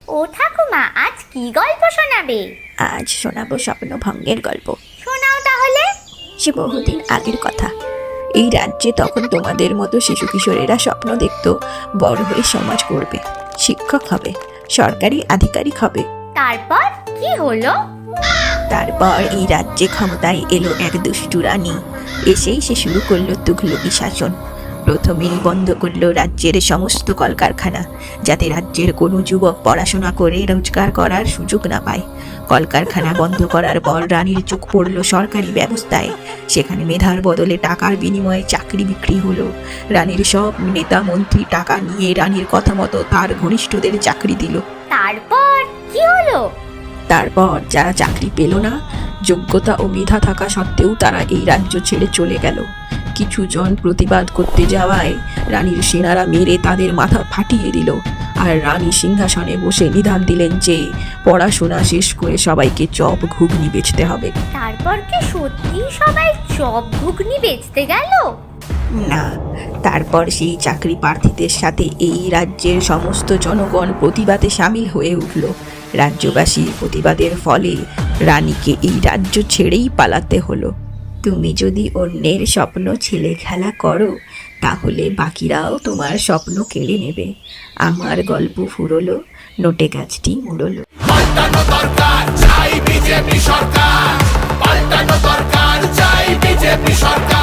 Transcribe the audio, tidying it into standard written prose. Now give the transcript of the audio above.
ও ঠাকুমা, আজ কি গল্প শোনাবে? আজ শোনাবো স্বপ্নভঙ্গের গল্প। শোনাও তাহলে। সে বহুদিন আগের কথা। এই রাজ্যে তখন তোমাদের মতো শিশু কিশোরেরা স্বপ্ন দেখতো বড় হয়ে সমাজ করবে, শিক্ষক হবে, সরকারি আধিকারিক হবে। তারপর কি হলো? তারপর এই রাজ্যে ক্ষমতায় এলো এক দুষ্টু রানী। এসেই সে শুরু করলো তুঘলকি শাসন। প্রথমেই বন্ধ করলো রাজ্যের সমস্ত কলকারখানা, যাতে রাজ্যের কোনো যুবক পড়াশোনা করে রোজগার করার সুযোগ না পায়। কলকারখানা বন্ধ করার পর রানীর চোখ পড়ল সরকারি ব্যবস্থায়। সেখানে মেধার বদলে টাকার বিনিময়ে চাকরি বিক্রি হলো। রানীর সব নেতা মন্ত্রী টাকা নিয়ে রানীর কথা মতো তার ঘনিষ্ঠদের চাকরি দিল। তারপর কি হলো? তারপর যারা চাকরি পেল না, যোগ্যতা ও মেধা থাকা সত্ত্বেও তারা এই রাজ্য ছেড়ে চলে গেল। কিছু জন প্রতিবাদ করতে যাওয়ায় রানীর সেনারা মেরে তাদের মাথা ফাটিয়ে দিল। আর রানী সিংহাসনে বসে নিদান দিলেন যে পড়াশোনা শেষ করে সবাইকে চপ ঘুগনি বেচতে হবে। তারপর কি সত্যি সবাই চপ ঘুগনি বেচতে গেল? না, তারপর সেই চাকরি প্রার্থীদের সাথে এই রাজ্যের সমস্ত জনগণ প্রতিবাদে সামিল হয়ে উঠল। রাজ্যবাসীর প্রতিবাদের ফলে রানীকে এই রাজ্য ছেড়েই পালাতে হলো। তুমি যদি অন্যের স্বপ্ন ছেলে খেলা করো, তাহলে বাকিরাও তোমার স্বপ্ন কেড়ে নেবে। আমার গল্প ফুরলো, নোটে গাছটি মুড়লো। পাল্টানো দরকার, চাই বিজেপি সরকার। পাল্টানো দরকার, চাই বিজেপি সরকার।